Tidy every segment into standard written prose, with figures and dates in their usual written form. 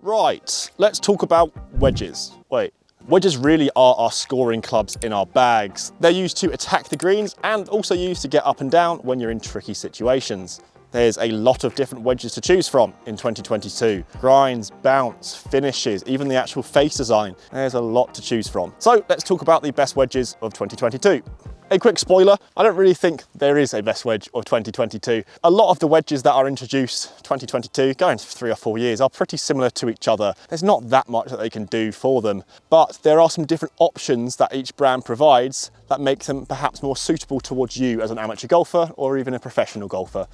Right, let's talk about wedges. Wait, wedges really are our scoring clubs in our bags. They're used to attack the greens and also used to get up and down when you're in tricky situations. There's a lot of different wedges to choose from in 2022. Grinds, bounce, finishes, even the actual face design. There's a lot to choose from. So let's talk about the best wedges of 2022. A quick spoiler, I don't really think there is a best wedge of 2022. A lot of the wedges that are introduced 2022, going for 3 or 4 years, are pretty similar to each other. There's not that much that they can do for them, but there are some different options that each brand provides that make them perhaps more suitable towards you as an amateur golfer or even a professional golfer.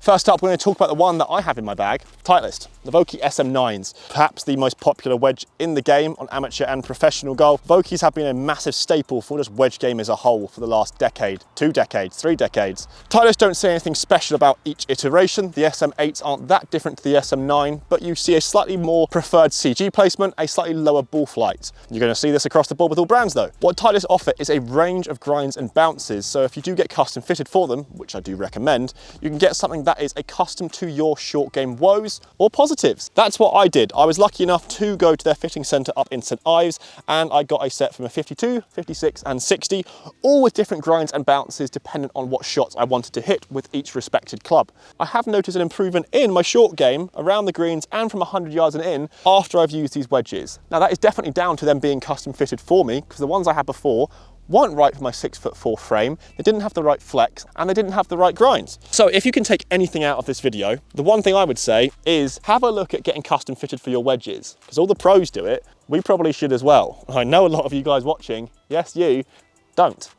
First up, we're going to talk about the one that I have in my bag, Titleist, the Vokey SM9s. Perhaps the most popular wedge in the game on amateur and professional golf. Vokeys have been a massive staple for just wedge game as a whole for the last decade, 2 decades, 3 decades. Titleist don't say anything special about each iteration. The SM8s aren't that different to the SM9, but you see a slightly more preferred CG placement, a slightly lower ball flight. You're going to see this across the board with all brands though. What Titleist offer is a range of grinds and bounces, so if you do get custom fitted for them, which I do recommend, you can get something that is accustomed to your short game woes or positives. That's what I did. I was lucky enough to go to their fitting centre up in St Ives and I got a set from a 52, 56 and 60, all with different grinds and bounces dependent on what shots I wanted to hit with each respected club. I have noticed an improvement in my short game around the greens and from 100 yards and in after I've used these wedges. Now that is definitely down to them being custom fitted for me, because the ones I had before weren't right for my 6'4" frame, they didn't have the right flex, and they didn't have the right grinds. So if you can take anything out of this video, the one thing I would say is have a look at getting custom fitted for your wedges, because all the pros do it, we probably should as well. I know a lot of you guys watching, yes you, don't.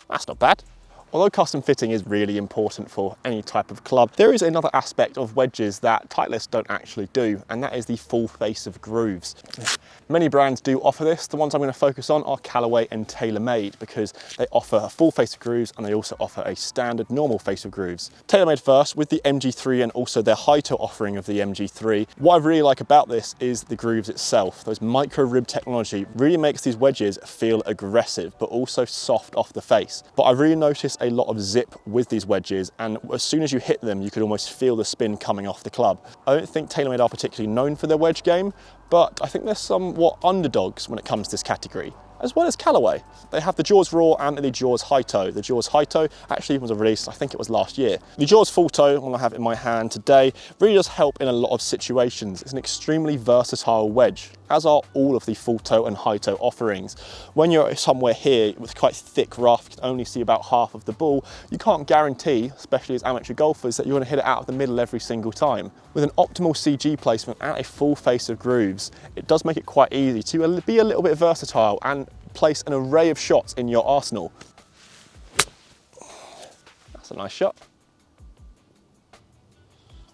That's not bad. Although custom fitting is really important for any type of club, there is another aspect of wedges that Titleist don't actually do, and that is the full face of grooves. Many brands do offer this. The ones I'm going to focus on are Callaway and TaylorMade, because they offer a full face of grooves and they also offer a standard normal face of grooves. TaylorMade first, with the MG3 and also their high toe offering of the MG3. What I really like about this is the grooves itself. Those micro rib technology really makes these wedges feel aggressive but also soft off the face. But I really notice a lot of zip with these wedges, and as soon as you hit them you could almost feel the spin coming off the club. I don't think TaylorMade are particularly known for their wedge game, but I think they're somewhat underdogs when it comes to this category, as well as Callaway. They have the Jaws Raw and the Jaws High Toe. The Jaws High Toe actually was released, I think it was last year. The Jaws Full Toe, one I have in my hand today, really does help in a lot of situations. It's an extremely versatile wedge, as are all of the Full Toe and High Toe offerings. When you're somewhere here with quite thick rough, you can only see about half of the ball, you can't guarantee, especially as amateur golfers, that you're going to hit it out of the middle every single time. With an optimal CG placement and a full face of grooves, it does make it quite easy to be a little bit versatile and place an array of shots in your arsenal. That's a nice shot.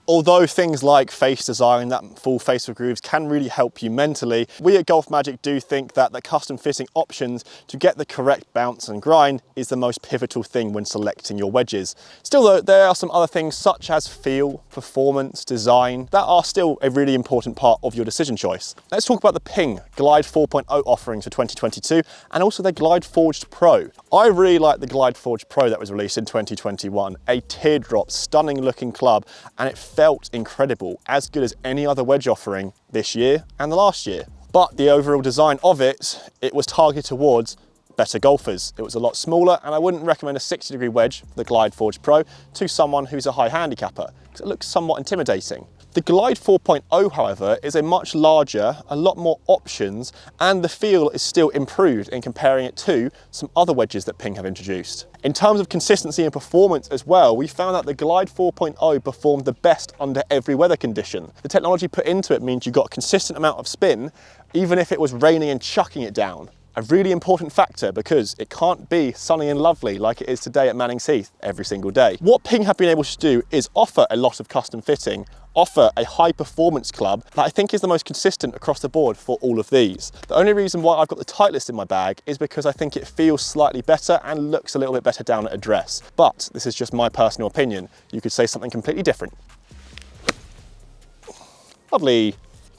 Although things like face design, that full face of grooves can really help you mentally, we at GolfMagic do think that the custom fitting options to get the correct bounce and grind is the most pivotal thing when selecting your wedges. Still though, there are some other things such as feel, performance, design, that are still a really important part of your decision choice. Let's talk about the Ping Glide 4.0 offerings for 2022 and also their Glide Forged Pro. I really like the Glide Forged Pro that was released in 2021, a teardrop, stunning looking club, and it felt incredible, as good as any other wedge offering this year and the last year. But the overall design of it was targeted towards better golfers. It was a lot smaller, and I wouldn't recommend a 60-degree wedge, the Glide Forge Pro, to someone who's a high handicapper, because it looks somewhat intimidating. The Glide 4.0, however, is a much larger, a lot more options, and the feel is still improved in comparing it to some other wedges that Ping have introduced. In terms of consistency and performance as well, we found that the Glide 4.0 performed the best under every weather condition. The technology put into it means you got a consistent amount of spin, even if it was raining and chucking it down. A really important factor, because it can't be sunny and lovely like it is today at Manning's Heath every single day. What Ping have been able to do is offer a lot of custom fitting, offer a high performance club that I think is the most consistent across the board for all of these. The only reason why I've got the Titleist in my bag is because I think it feels slightly better and looks a little bit better down at address. But this is just my personal opinion. You could say something completely different. Lovely.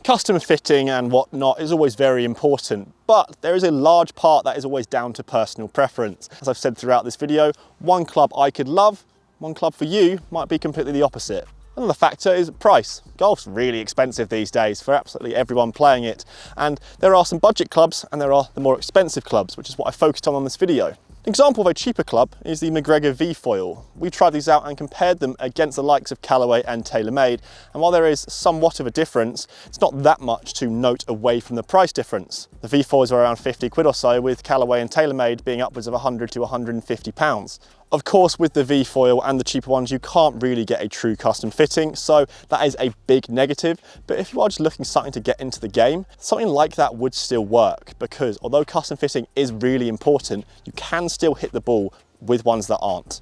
Custom fitting and whatnot is always very important, but there is a large part that is always down to personal preference. As I've said throughout this video, one club I could love one club for you might be completely the opposite. Another factor is price. Golf's really expensive these days for absolutely everyone playing it. And there are some budget clubs and there are the more expensive clubs, which is what I focused on this video. An example of a cheaper club is the McGregor V-Foil. We tried these out and compared them against the likes of Callaway and TaylorMade, and while there is somewhat of a difference, it's not that much to note away from the price difference. The V-Foils are around 50 quid or so, with Callaway and TaylorMade being upwards of 100 to 150 pounds. Of course, with the V-Foil and the cheaper ones, you can't really get a true custom fitting, so that is a big negative. But if you are just looking for something to get into the game, something like that would still work, because although custom fitting is really important, you can still hit the ball with ones that aren't.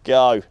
Go,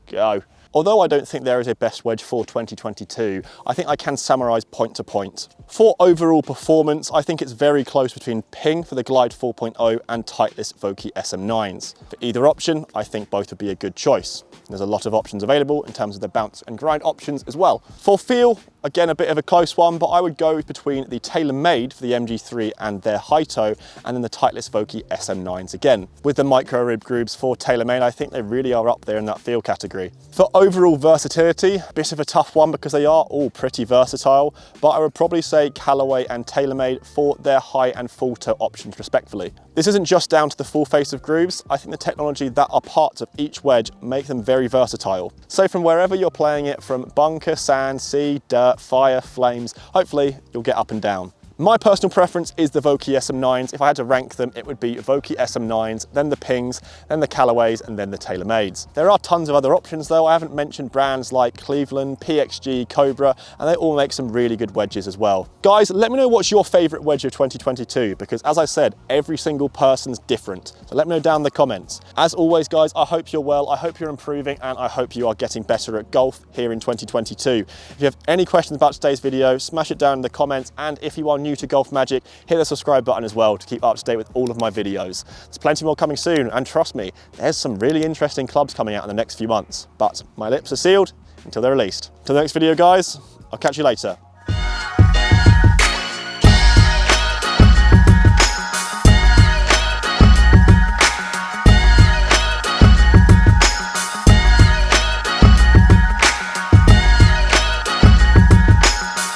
go. Although I don't think there is a best wedge for 2022, I think I can summarise point to point. For overall performance, I think it's very close between Ping for the Glide 4.0 and Titleist Vokey SM9s. For either option, I think both would be a good choice. There's a lot of options available in terms of the bounce and grind options as well. For feel, again, a bit of a close one, but I would go between the TaylorMade for the MG3 and their high toe, and then the Titleist Vokey SM9s again. With the micro rib grooves for TaylorMade, I think they really are up there in that feel category. For overall versatility, a bit of a tough one because they are all pretty versatile, but I would probably say Callaway and TaylorMade for their high and full toe options respectively. This isn't just down to the full face of grooves. I think the technology that are parts of each wedge make them very versatile. So from wherever you're playing it, from bunker, sand, sea, dirt, fire, flames, hopefully you'll get up and down. My personal preference is the Vokey SM9s. If I had to rank them, it would be Vokey SM9s, then the Pings, then the Callaways, and then the TaylorMades. There are tons of other options though. I haven't mentioned brands like Cleveland, PXG, Cobra, and they all make some really good wedges as well. Guys, let me know what's your favorite wedge of 2022, because as I said, every single person's different. So let me know down in the comments. As always, guys, I hope you're well, I hope you're improving, and I hope you are getting better at golf here in 2022. If you have any questions about today's video, smash it down in the comments, and if you are new to GolfMagic, hit the subscribe button as well to keep up to date with all of my videos. There's plenty more coming soon, and trust me, there's some really interesting clubs coming out in the next few months, but my lips are sealed until they're released. Till the next video, guys, I'll catch you later.